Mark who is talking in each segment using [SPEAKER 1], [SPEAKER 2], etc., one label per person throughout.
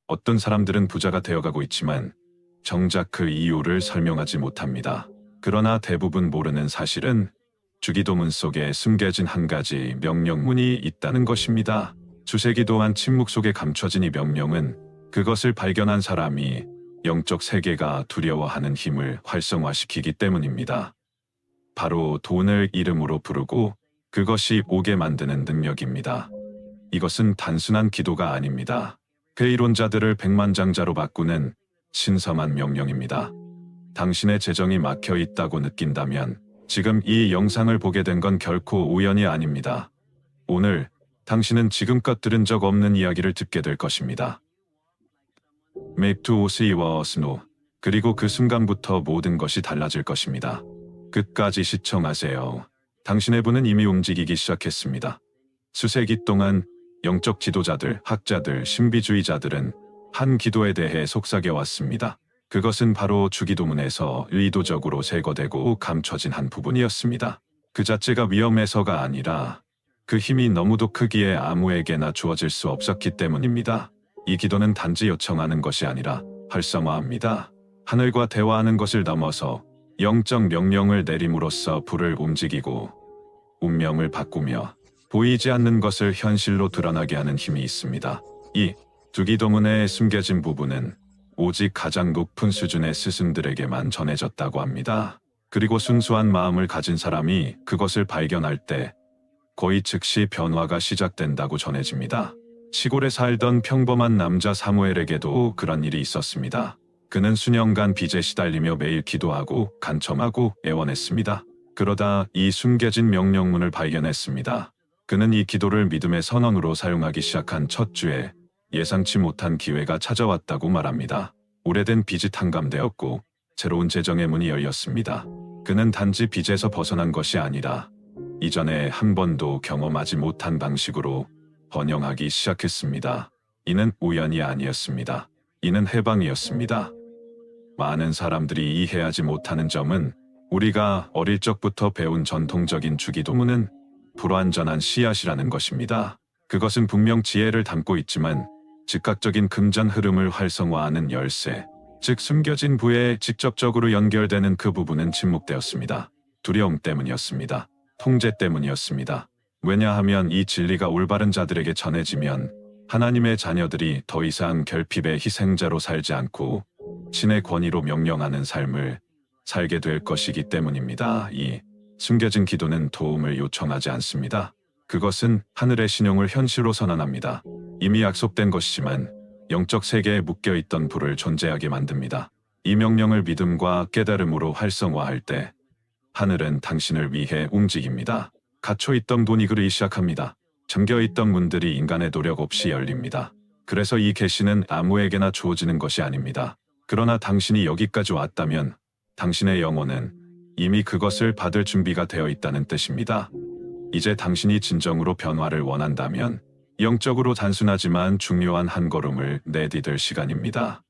[SPEAKER 1] 어떤 사람들은 부자가 되어가고 있지만 정작 그 이유를 설명하지 못합니다. 그러나 대부분 모르는 사실은 주기도문 속에 숨겨진 한 가지 명령문이 있다는 것입니다. 주세기 동안 침묵 속에 감춰진 이 명령은 그것을 발견한 사람이 영적 세계가 두려워하는 힘을 활성화시키기 때문입니다. 바로 돈을 이름으로 부르고 그것이 오게 만드는 능력입니다. 이것은 단순한 기도가 아닙니다. 회의론자들을 백만장자로 바꾸는 신성한 명령입니다. 당신의 재정이 막혀 있다고 느낀다면 지금 이 영상을 보게 된 건 결코 우연이 아닙니다. 오늘 당신은 지금껏 들은 적 없는 이야기를 듣게 될 것입니다. Make to see was no. 그리고 그 순간부터 모든 것이 달라질 것입니다. 끝까지 시청하세요. 당신의 분은 이미 움직이기 시작했습니다. 수세기 동안 영적 지도자들, 학자들, 신비주의자들은 한 기도에 대해 속삭여왔습니다. 그것은 바로 주기도문에서 의도적으로 제거되고 감춰진 한 부분이었습니다. 그 자체가 위험해서가 아니라 그 힘이 너무도 크기에 아무에게나 주어질 수 없었기 때문입니다. 이 기도는 단지 요청하는 것이 아니라 활성화합니다. 하늘과 대화하는 것을 넘어서 영적 명령을 내림으로써 불을 움직이고 운명을 바꾸며 보이지 않는 것을 현실로 드러나게 하는 힘이 있습니다. 이 주기도문에 숨겨진 부분은 오직 가장 높은 수준의 스승들에게만 전해졌다고 합니다. 그리고 순수한 마음을 가진 사람이 그것을 발견할 때 거의 즉시 변화가 시작된다고 전해집니다. 시골에 살던 평범한 남자 사무엘에게도 그런 일이 있었습니다. 그는 수년간 빚에 시달리며 매일 기도하고 간청하고 애원했습니다. 그러다 이 숨겨진 명령문을 발견했습니다. 그는 이 기도를 믿음의 선언으로 사용하기 시작한 첫 주에 예상치 못한 기회가 찾아왔다고 말합니다. 오래된 빚이 탕감되었고 새로운 재정의 문이 열렸습니다. 그는 단지 빚에서 벗어난 것이 아니라 이전에 한 번도 경험하지 못한 방식으로 번영하기 시작했습니다. 이는 우연이 아니었습니다. 이는 해방이었습니다. 많은 사람들이 이해하지 못하는 점은 우리가 어릴 적부터 배운 전통적인 주기도문은 불완전한 씨앗이라는 것입니다. 그것은 분명 지혜를 담고 있지만 즉각적인 금전 흐름을 활성화하는 열쇠, 즉 숨겨진 부에 직접적으로 연결되는 그 부분은 침묵되었습니다. 두려움 때문이었습니다. 통제 때문이었습니다. 왜냐하면 이 진리가 올바른 자들에게 전해지면 하나님의 자녀들이 더 이상 결핍의 희생자로 살지 않고 신의 권위로 명령하는 삶을 살게 될 것이기 때문입니다. 이 숨겨진 기도는 도움을 요청하지 않습니다. 그것은 하늘의 신용을 현실로 선언합니다. 이미 약속된 것이지만 영적 세계에 묶여있던 불을 존재하게 만듭니다. 이 명령을 믿음과 깨달음으로 활성화할 때 하늘은 당신을 위해 움직입니다. 갇혀있던 문이 그르기 시작합니다. 잠겨있던 문들이 인간의 노력 없이 열립니다. 그래서 이 계시는 아무에게나 주어지는 것이 아닙니다. 그러나 당신이 여기까지 왔다면 당신의 영혼은 이미 그것을 받을 준비가 되어 있다는 뜻입니다. 이제 당신이 진정으로 변화를 원한다면 영적으로 단순하지만 중요한 한 걸음을 내디딜 시간입니다.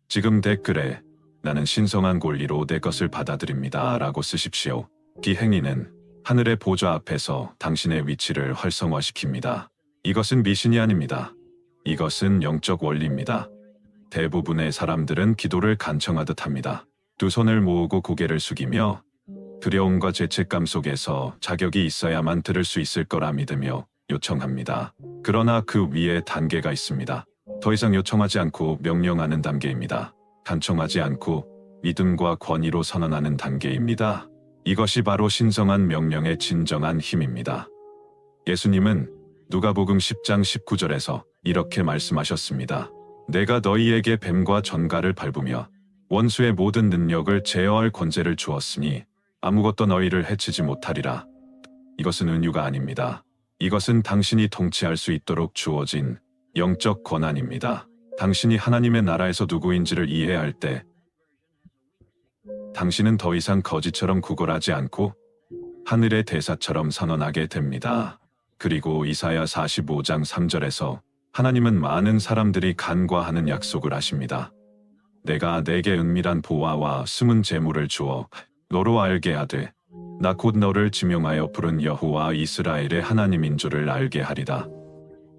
[SPEAKER 1] 지금 댓글에 나는 신성한 권리로 내 것을 받아들입니다 라고 쓰십시오. 기행리는 하늘의 보좌 앞에서 당신의 위치를 활성화시킵니다. 이것은 미신이 아닙니다. 이것은 영적 원리입니다. 대부분의 사람들은 기도를 간청하듯 합니다. 두 손을 모으고 고개를 숙이며 두려움과 죄책감 속에서 자격이 있어야만 들을 수 있을 거라 믿으며 요청합니다. 그러나 그 위에 단계가 있습니다. 더 이상 요청하지 않고 명령하는 단계입니다. 간청하지 않고 믿음과 권위로 선언하는 단계입니다. 이것이 바로 신성한 명령의 진정한 힘입니다. 예수님은 누가복음 10장 19절에서 이렇게 말씀하셨습니다. 내가 너희에게 뱀과 전갈을 밟으며 원수의 모든 능력을 제어할 권세를 주었으니 아무것도 너희를 해치지 못하리라. 이것은 은유가 아닙니다. 이것은 당신이 통치할 수 있도록 주어진 영적 권한입니다. 당신이 하나님의 나라에서 누구인지를 이해할 때 당신은 더 이상 거지처럼 구걸하지 않고 하늘의 대사처럼 선언하게 됩니다. 그리고 이사야 45장 3절에서 하나님은 많은 사람들이 간과하는 약속을 하십니다. 내가 내게 은밀한 보화와 숨은 재물을 주어 너로 알게 하되 나 곧 너를 지명하여 부른 여호와 이스라엘의 하나님인 줄을 알게 하리라.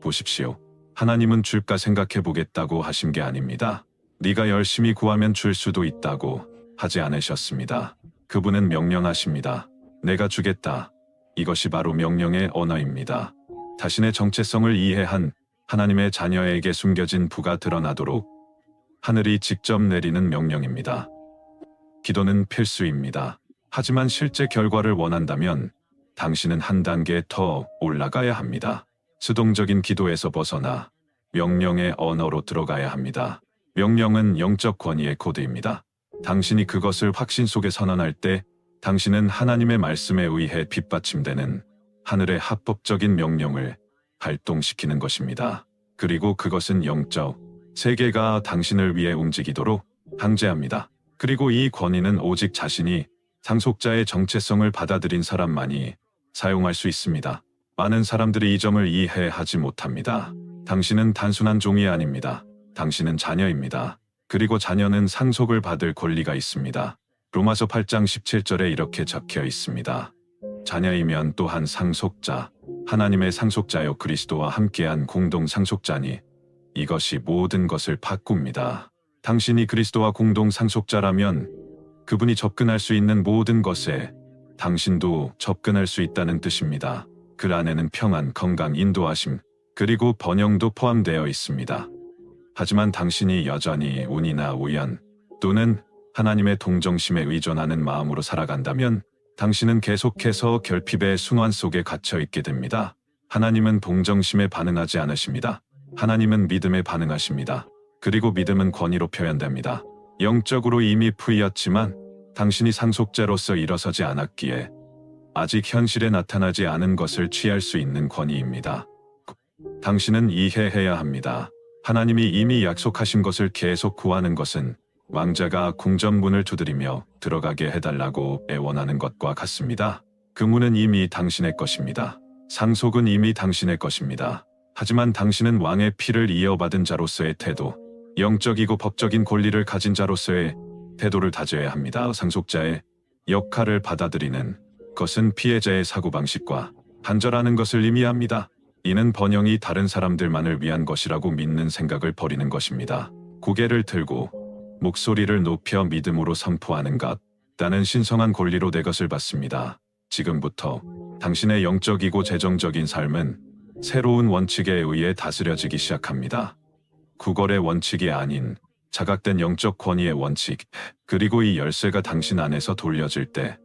[SPEAKER 1] 보십시오. 하나님은 줄까 생각해 보겠다고 하신 게 아닙니다. 네가 열심히 구하면 줄 수도 있다고 하지 않으셨습니다. 그분은 명령하십니다. 내가 주겠다. 이것이 바로 명령의 언어입니다. 자신의 정체성을 이해한 하나님의 자녀에게 숨겨진 부가 드러나도록 하늘이 직접 내리는 명령입니다. 기도는 필수입니다. 하지만 실제 결과를 원한다면 당신은 한 단계 더 올라가야 합니다. 수동적인 기도에서 벗어나 명령의 언어로 들어가야 합니다. 명령은 영적 권위의 코드입니다. 당신이 그것을 확신 속에 선언할 때 당신은 하나님의 말씀에 의해 뒷받침되는 하늘의 합법적인 명령을 발동시키는 것입니다. 그리고 그것은 영적 세계가 당신을 위해 움직이도록 강제합니다. 그리고 이 권위는 오직 자신이 상속자의 정체성을 받아들인 사람만이 사용할 수 있습니다. 많은 사람들이 이 점을 이해하지 못합니다. 당신은 단순한 종이 아닙니다. 당신은 자녀입니다. 그리고 자녀는 상속을 받을 권리가 있습니다. 로마서 8장 17절에 이렇게 적혀 있습니다. 자녀이면 또한 상속자, 하나님의 상속자여 그리스도와 함께한 공동 상속자니 이것이 모든 것을 바꿉니다. 당신이 그리스도와 공동 상속자라면 그분이 접근할 수 있는 모든 것에 당신도 접근할 수 있다는 뜻입니다. 그 안에는 평안, 건강, 인도하심, 그리고 번영도 포함되어 있습니다. 하지만 당신이 여전히 운이나 우연 또는 하나님의 동정심에 의존하는 마음으로 살아간다면 당신은 계속해서 결핍의 순환 속에 갇혀 있게 됩니다. 하나님은 동정심에 반응하지 않으십니다. 하나님은 믿음에 반응하십니다. 그리고 믿음은 권위로 표현됩니다. 영적으로 이미 풀렸지만 당신이 상속자로서 일어서지 않았기에 아직 현실에 나타나지 않은 것을 취할 수 있는 권위입니다. 당신은 이해해야 합니다. 하나님이 이미 약속하신 것을 계속 구하는 것은 왕자가 궁전문을 두드리며 들어가게 해달라고 애원하는 것과 같습니다. 그 문은 이미 당신의 것입니다. 상속은 이미 당신의 것입니다. 하지만 당신은 왕의 피를 이어받은 자로서의 태도, 영적이고 법적인 권리를 가진 자로서의 태도를 다져야 합니다. 상속자의 역할을 받아들이는 것은 피해자의 사고방식과 단절하는 것을 의미합니다. 이는 번영이 다른 사람들만을 위한 것이라고 믿는 생각을 버리는 것입니다. 고개를 들고 목소리를 높여 믿음으로 선포하는 것, 나는 신성한 권리로 내 것을 받습니다. 지금부터 당신의 영적이고 재정적인 삶은 새로운 원칙에 의해 다스려지기 시작합니다. 구걸의 원칙이 아닌 자각된 영적 권위의 원칙, 그리고 이 열쇠가 당신 안에서 돌려질 때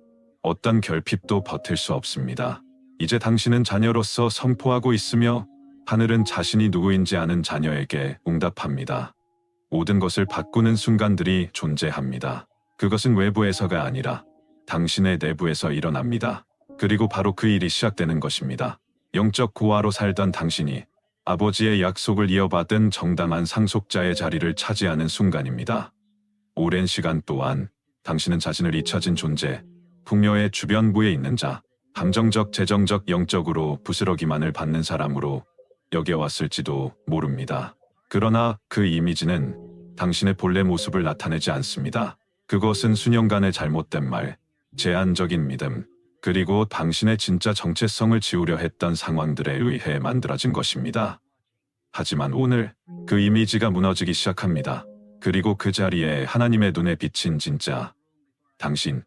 [SPEAKER 1] 어떤 결핍도 버틸 수 없습니다. 이제 당신은 자녀로서 선포하고 있으며 하늘은 자신이 누구인지 아는 자녀에게 응답합니다. 모든 것을 바꾸는 순간들이 존재합니다. 그것은 외부에서가 아니라 당신의 내부에서 일어납니다. 그리고 바로 그 일이 시작되는 것입니다. 영적 고아로 살던 당신이 아버지의 약속을 이어받은 정당한 상속자의 자리를 차지하는 순간입니다. 오랜 시간 동안 당신은 자신을 잊혀진 존재, 풍요의 주변부에 있는 자, 감정적, 재정적, 영적으로 부스러기만을 받는 사람으로 여겨왔을지도 모릅니다. 그러나 그 이미지는 당신의 본래 모습을 나타내지 않습니다. 그것은 수년간의 잘못된 말, 제한적인 믿음, 그리고 당신의 진짜 정체성을 지우려 했던 상황들에 의해 만들어진 것입니다. 하지만 오늘 그 이미지가 무너지기 시작합니다. 그리고 그 자리에 하나님의 눈에 비친 진짜 당신,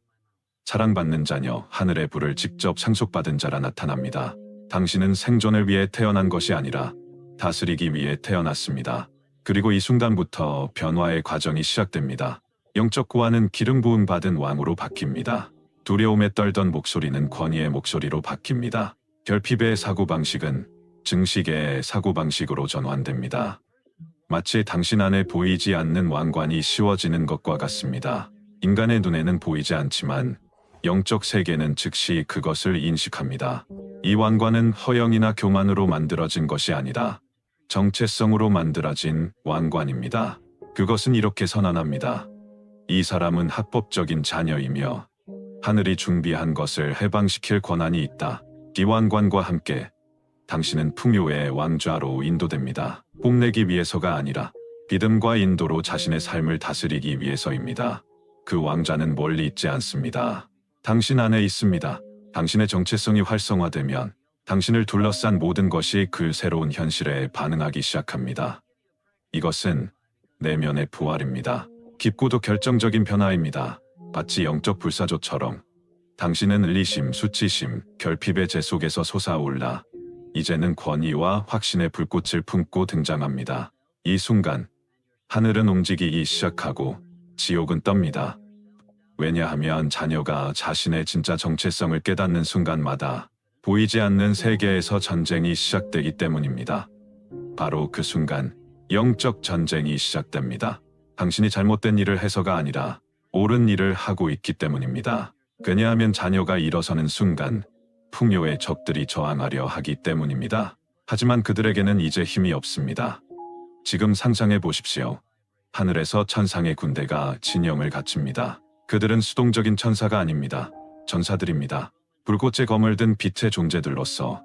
[SPEAKER 1] 사랑받는 자녀, 하늘의 불을 직접 상속받은 자라 나타납니다. 당신은 생존을 위해 태어난 것이 아니라 다스리기 위해 태어났습니다. 그리고 이 순간부터 변화의 과정이 시작됩니다. 영적 고아는 기름 부음 받은 왕으로 바뀝니다. 두려움에 떨던 목소리는 권위의 목소리로 바뀝니다. 결핍의 사고방식은 증식의 사고방식으로 전환됩니다. 마치 당신 안에 보이지 않는 왕관이 씌워지는 것과 같습니다. 인간의 눈에는 보이지 않지만 영적 세계는 즉시 그것을 인식합니다. 이 왕관은 허영이나 교만으로 만들어진 것이 아니라 정체성으로 만들어진 왕관입니다. 그것은 이렇게 선언합니다. 이 사람은 합법적인 자녀이며 하늘이 준비한 것을 해방시킬 권한이 있다. 이 왕관과 함께 당신은 풍요의 왕좌로 인도됩니다. 뽐내기 위해서가 아니라 믿음과 인도로 자신의 삶을 다스리기 위해서입니다. 그 왕좌는 멀리 있지 않습니다. 당신 안에 있습니다. 당신의 정체성이 활성화되면 당신을 둘러싼 모든 것이 그 새로운 현실에 반응하기 시작합니다. 이것은 내면의 부활입니다. 깊고도 결정적인 변화입니다. 마치 영적 불사조처럼 당신은 의리심, 수치심, 결핍의 재 속에서 솟아올라 이제는 권위와 확신의 불꽃을 품고 등장합니다. 이 순간 하늘은 움직이기 시작하고 지옥은 떱니다. 왜냐하면 자녀가 자신의 진짜 정체성을 깨닫는 순간마다 보이지 않는 세계에서 전쟁이 시작되기 때문입니다. 바로 그 순간 영적 전쟁이 시작됩니다. 당신이 잘못된 일을 해서가 아니라 옳은 일을 하고 있기 때문입니다. 왜냐하면 자녀가 일어서는 순간 풍요의 적들이 저항하려 하기 때문입니다. 하지만 그들에게는 이제 힘이 없습니다. 지금 상상해 보십시오. 하늘에서 천상의 군대가 진영을 갖춥니다. 그들은 수동적인 천사가 아닙니다. 전사들입니다. 불꽃의 검을 든 빛의 존재들로서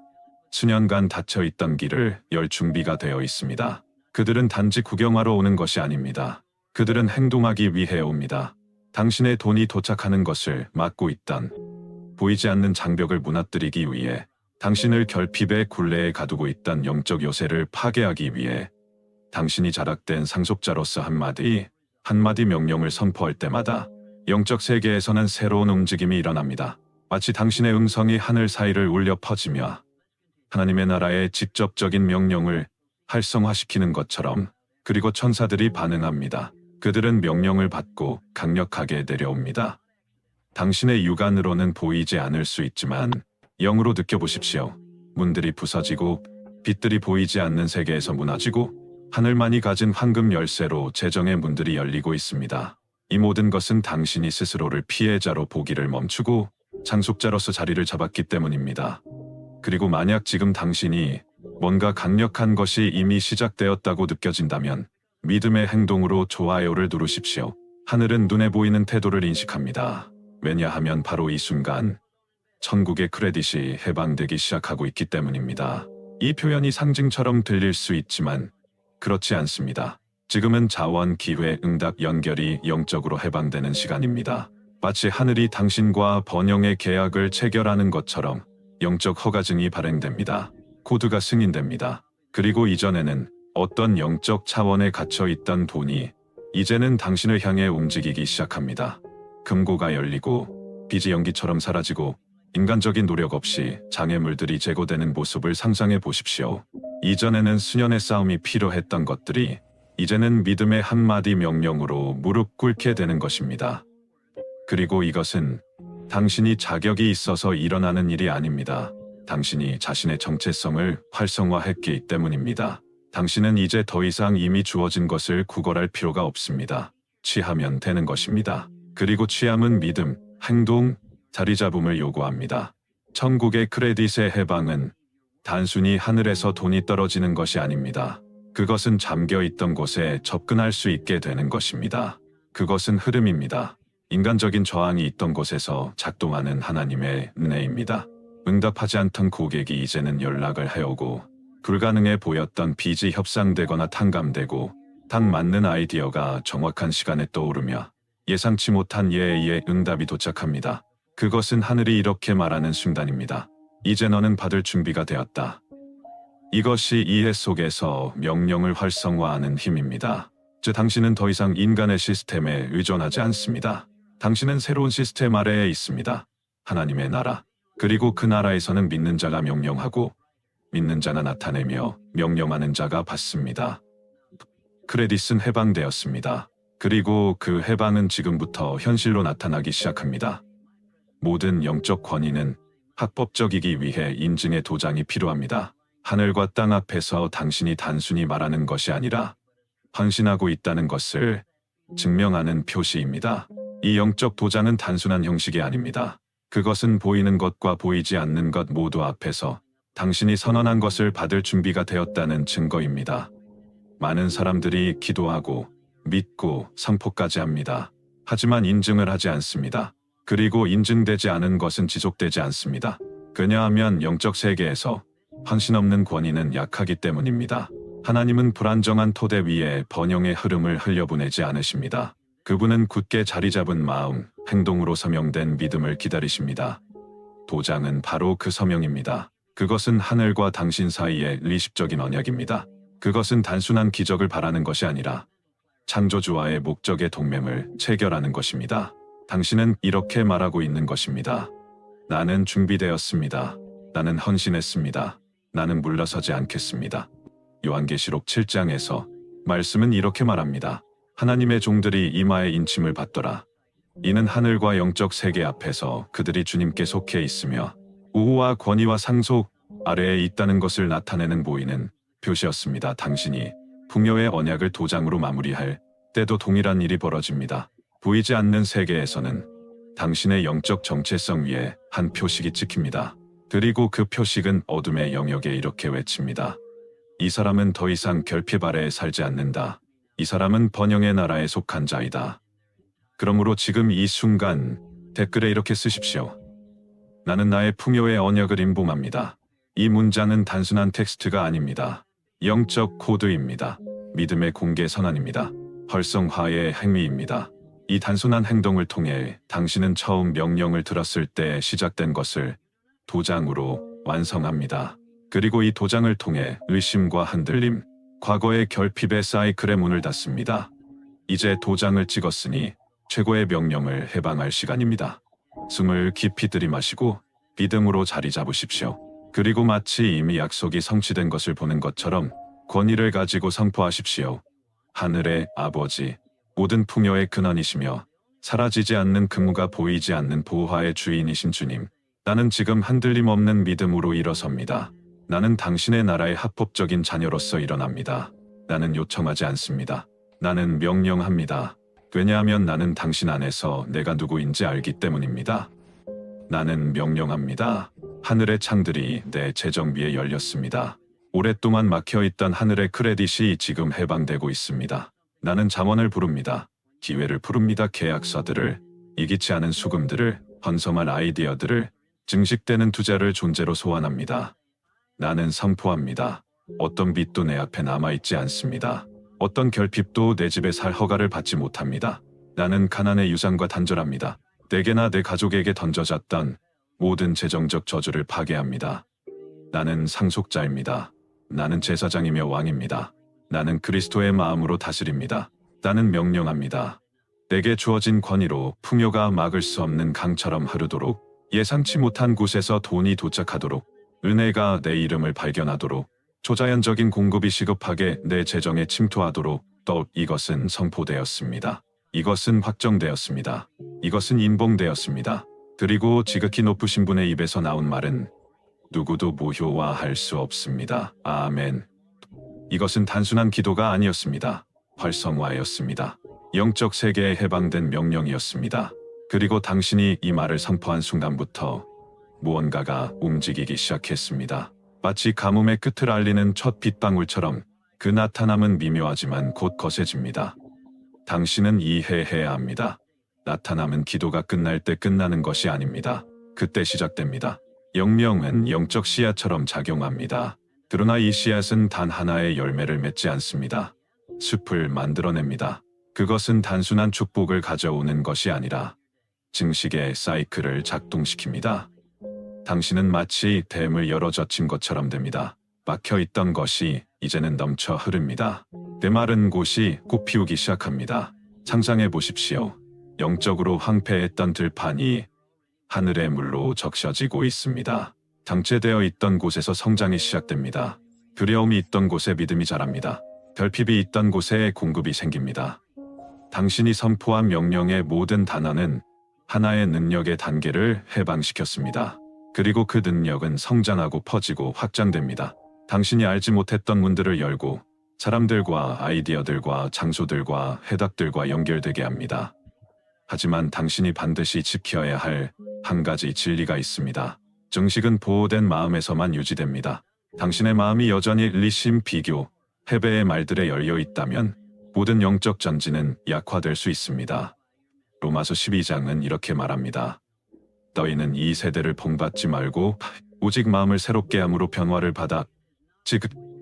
[SPEAKER 1] 수년간 닫혀있던 길을 열 준비가 되어 있습니다. 그들은 단지 구경하러 오는 것이 아닙니다. 그들은 행동하기 위해 옵니다. 당신의 돈이 도착하는 것을 막고 있던 보이지 않는 장벽을 무너뜨리기 위해, 당신을 결핍의 굴레에 가두고 있던 영적 요새를 파괴하기 위해, 당신이 자락된 상속자로서 한마디 명령을 선포할 때마다 영적 세계에서는 새로운 움직임이 일어납니다. 마치 당신의 음성이 하늘 사이를 울려 퍼지며 하나님의 나라의 직접적인 명령을 활성화시키는 것처럼. 그리고 천사들이 반응합니다. 그들은 명령을 받고 강력하게 내려옵니다. 당신의 육안으로는 보이지 않을 수 있지만 영으로 느껴보십시오. 문들이 부서지고 빛들이 보이지 않는 세계에서 무너지고 하늘만이 가진 황금 열쇠로 재정의 문들이 열리고 있습니다. 이 모든 것은 당신이 스스로를 피해자로 보기를 멈추고 상속자로서 자리를 잡았기 때문입니다. 그리고 만약 지금 당신이 뭔가 강력한 것이 이미 시작되었다고 느껴진다면 믿음의 행동으로 좋아요를 누르십시오. 하늘은 눈에 보이는 태도를 인식합니다. 왜냐하면 바로 이 순간 천국의 크레딧이 해방되기 시작하고 있기 때문입니다. 이 표현이 상징처럼 들릴 수 있지만 그렇지 않습니다. 지금은 자원, 기회, 응답, 연결이 영적으로 해방되는 시간입니다. 마치 하늘이 당신과 번영의 계약을 체결하는 것처럼 영적 허가증이 발행됩니다. 코드가 승인됩니다. 그리고 이전에는 어떤 영적 차원에 갇혀있던 돈이 이제는 당신을 향해 움직이기 시작합니다. 금고가 열리고 빚이 연기처럼 사라지고 인간적인 노력 없이 장애물들이 제거되는 모습을 상상해 보십시오. 이전에는 수년의 싸움이 필요했던 것들이 이제는 믿음의 한마디 명령으로 무릎 꿇게 되는 것입니다. 그리고 이것은 당신이 자격이 있어서 일어나는 일이 아닙니다. 당신이 자신의 정체성을 활성화했기 때문입니다. 당신은 이제 더 이상 이미 주어진 것을 구걸할 필요가 없습니다. 취하면 되는 것입니다. 그리고 취함은 믿음, 행동, 자리잡음을 요구합니다. 천국의 크레딧의 해방은 단순히 하늘에서 돈이 떨어지는 것이 아닙니다. 그것은 잠겨있던 곳에 접근할 수 있게 되는 것입니다. 그것은 흐름입니다. 인간적인 저항이 있던 곳에서 작동하는 하나님의 은혜입니다. 응답하지 않던 고객이 이제는 연락을 해오고, 불가능해 보였던 빚이 협상되거나 탕감되고, 딱 맞는 아이디어가 정확한 시간에 떠오르며 예상치 못한 예의 응답이 도착합니다. 그것은 하늘이 이렇게 말하는 순간입니다. 이제 너는 받을 준비가 되었다. 이것이 이해 속에서 명령을 활성화하는 힘입니다. 즉, 당신은 더 이상 인간의 시스템에 의존하지 않습니다. 당신은 새로운 시스템 아래에 있습니다. 하나님의 나라. 그리고 그 나라에서는 믿는 자가 명령하고 믿는 자가 나타내며 명령하는 자가 받습니다. 크레딧은 해방되었습니다. 그리고 그 해방은 지금부터 현실로 나타나기 시작합니다. 모든 영적 권위는 합법적이기 위해 인증의 도장이 필요합니다. 하늘과 땅 앞에서 당신이 단순히 말하는 것이 아니라 헌신하고 있다는 것을 증명하는 표시입니다. 이 영적 도장은 단순한 형식이 아닙니다. 그것은 보이는 것과 보이지 않는 것 모두 앞에서 당신이 선언한 것을 받을 준비가 되었다는 증거입니다. 많은 사람들이 기도하고 믿고 선포까지 합니다. 하지만 인증을 하지 않습니다. 그리고 인증되지 않은 것은 지속되지 않습니다. 왜냐하면 영적 세계에서 헌신 없는 권위는 약하기 때문입니다. 하나님은 불안정한 토대 위에 번영의 흐름을 흘려보내지 않으십니다. 그분은 굳게 자리 잡은 마음, 행동으로 서명된 믿음을 기다리십니다. 도장은 바로 그 서명입니다. 그것은 하늘과 당신 사이의 리십적인 언약입니다. 그것은 단순한 기적을 바라는 것이 아니라 창조주와의 목적의 동맹을 체결하는 것입니다. 당신은 이렇게 말하고 있는 것입니다. 나는 준비되었습니다. 나는 헌신했습니다. 나는 물러서지 않겠습니다. 요한계시록 7장에서 말씀은 이렇게 말합니다. 하나님의 종들이 이마에 인침을 받더라. 이는 하늘과 영적 세계 앞에서 그들이 주님께 속해 있으며 우호와 권위와 상속 아래에 있다는 것을 나타내는 보이는 표시였습니다. 당신이 풍요의 언약을 도장으로 마무리할 때도 동일한 일이 벌어집니다. 보이지 않는 세계에서는 당신의 영적 정체성 위에 한 표식이 찍힙니다. 그리고 그 표식은 어둠의 영역에 이렇게 외칩니다. 이 사람은 더 이상 결핍 아래에 살지 않는다. 이 사람은 번영의 나라에 속한 자이다. 그러므로 지금 이 순간 댓글에 이렇게 쓰십시오. 나는 나의 풍요의 언약을 임봉합니다. 이 문장은 단순한 텍스트가 아닙니다. 영적 코드입니다. 믿음의 공개 선언입니다. 활성화의 행위입니다. 이 단순한 행동을 통해 당신은 처음 명령을 들었을 때 시작된 것을 도장으로 완성합니다. 그리고 이 도장을 통해 의심과 흔들림, 과거의 결핍의 사이클의 문을 닫습니다. 이제 도장을 찍었으니 최고의 명령을 해방할 시간입니다. 숨을 깊이 들이마시고 믿음으로 자리 잡으십시오. 그리고 마치 이미 약속이 성취된 것을 보는 것처럼 권위를 가지고 선포하십시오. 하늘의 아버지, 모든 풍요의 근원이시며 사라지지 않는 근무가 보이지 않는 보화의 주인이신 주님, 나는 지금 흔들림 없는 믿음으로 일어섭니다. 나는 당신의 나라의 합법적인 자녀로서 일어납니다. 나는 요청하지 않습니다. 나는 명령합니다. 왜냐하면 나는 당신 안에서 내가 누구인지 알기 때문입니다. 나는 명령합니다. 하늘의 창들이 내 재정비에 열렸습니다. 오랫동안 막혀있던 하늘의 크레딧이 지금 해방되고 있습니다. 나는 잠언을 부릅니다. 기회를 부릅니다. 계약서들을, 이기치 않은 수금들을, 헌섬한 아이디어들을, 증식되는 투자를 존재로 소환합니다. 나는 선포합니다. 어떤 빚도 내 앞에 남아있지 않습니다. 어떤 결핍도 내 집에 살 허가를 받지 못합니다. 나는 가난의 유산과 단절합니다. 내게나 내 가족에게 던져졌던 모든 재정적 저주를 파괴합니다. 나는 상속자입니다. 나는 제사장이며 왕입니다. 나는 그리스도의 마음으로 다스립니다. 나는 명령합니다. 내게 주어진 권위로 풍요가 막을 수 없는 강처럼 흐르도록, 예상치 못한 곳에서 돈이 도착하도록, 은혜가 내 이름을 발견하도록, 초자연적인 공급이 시급하게 내 재정에 침투하도록, 또 이것은 선포되었습니다. 이것은 확정되었습니다. 이것은 인봉되었습니다. 그리고 지극히 높으신 분의 입에서 나온 말은 누구도 무효화할 수 없습니다. 아멘. 이것은 단순한 기도가 아니었습니다. 활성화였습니다. 영적 세계에 해방된 명령이었습니다. 그리고 당신이 이 말을 선포한 순간부터 무언가가 움직이기 시작했습니다. 마치 가뭄의 끝을 알리는 첫 빗방울처럼 그 나타남은 미묘하지만 곧 거세집니다. 당신은 이해해야 합니다. 나타남은 기도가 끝날 때 끝나는 것이 아닙니다. 그때 시작됩니다. 영명은 영적 씨앗처럼 작용합니다. 그러나 이 씨앗은 단 하나의 열매를 맺지 않습니다. 숲을 만들어냅니다. 그것은 단순한 축복을 가져오는 것이 아니라 증식의 사이클을 작동시킵니다. 당신은 마치 댐을 열어 젖힌 것처럼 됩니다. 막혀있던 것이 이제는 넘쳐 흐릅니다. 메마른 곳이 꽃피우기 시작합니다. 상상해 보십시오. 영적으로 황폐했던 들판이 하늘의 물로 적셔지고 있습니다. 장체되어 있던 곳에서 성장이 시작됩니다. 두려움이 있던 곳에 믿음이 자랍니다. 결핍이 있던 곳에 공급이 생깁니다. 당신이 선포한 명령의 모든 단어는 하나의 능력의 단계를 해방시켰습니다. 그리고 그 능력은 성장하고 퍼지고 확장됩니다. 당신이 알지 못했던 문들을 열고 사람들과 아이디어들과 장소들과 해답들과 연결되게 합니다. 하지만 당신이 반드시 지켜야 할 한 가지 진리가 있습니다. 증식은 보호된 마음에서만 유지됩니다. 당신의 마음이 여전히 리심, 비교, 패배의 말들에 열려 있다면 모든 영적 전진은 약화될 수 있습니다. 로마서 12장은 이렇게 말합니다. 너희는 이 세대를 본받지 말고 오직 마음을 새롭게 함으로 변화를 받아 즉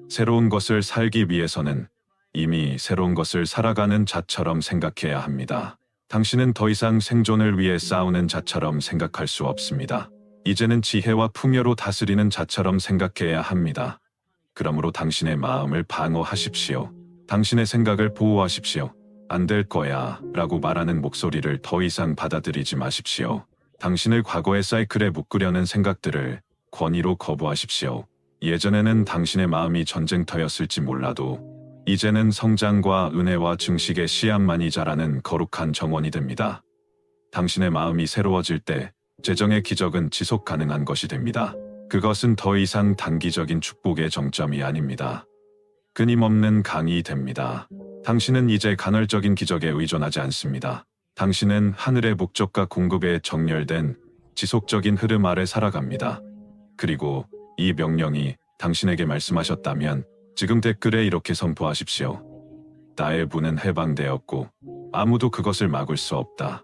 [SPEAKER 1] 새로운 것을 살기 위해서는 이미 새로운 것을 살아가는 자처럼 생각해야 합니다. 당신은 더 이상 생존을 위해 싸우는 자처럼 생각할 수 없습니다. 이제는 지혜와 풍요로 다스리는 자처럼 생각해야 합니다. 그러므로 당신의 마음을 방어하십시오. 당신의 생각을 보호하십시오. 안 될 거야 라고 말하는 목소리를 더 이상 받아들이지 마십시오. 당신을 과거의 사이클에 묶으려는 생각들을 권위로 거부하십시오. 예전에는 당신의 마음이 전쟁터였을지 몰라도 이제는 성장과 은혜와 증식의 씨앗만이 자라는 거룩한 정원이 됩니다. 당신의 마음이 새로워질 때 재정의 기적은 지속 가능한 것이 됩니다. 그것은 더 이상 단기적인 축복의 정점이 아닙니다. 끊임없는 강이 됩니다. 당신은 이제 간헐적인 기적에 의존하지 않습니다. 당신은 하늘의 목적과 공급에 정렬된 지속적인 흐름 아래 살아갑니다. 그리고 이 명령이 당신에게 말씀하셨다면 지금 댓글에 이렇게 선포하십시오. 나의 분은 해방되었고 아무도 그것을 막을 수 없다.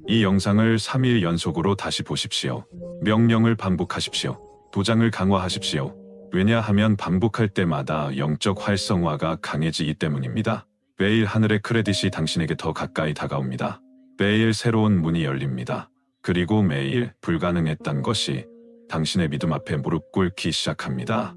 [SPEAKER 1] 이 영상을 3일 연속으로 다시 보십시오. 명령을 반복하십시오. 도장을 강화하십시오. 왜냐하면 반복할 때마다 영적 활성화가 강해지기 때문입니다. 매일 하늘의 크레딧이 당신에게 더 가까이 다가옵니다. 매일 새로운 문이 열립니다. 그리고 매일 불가능했던 것이 당신의 믿음 앞에 무릎 꿇기 시작합니다.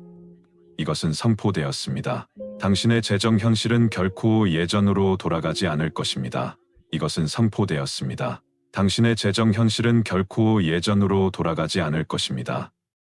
[SPEAKER 1] 이것은 선포되었습니다. 당신의 재정 현실은 결코 예전으로 돌아가지 않을 것입니다. 이것은 선포되었습니다. 당신의 재정 현실은 결코 예전으로 돌아가지 않을 것입니다.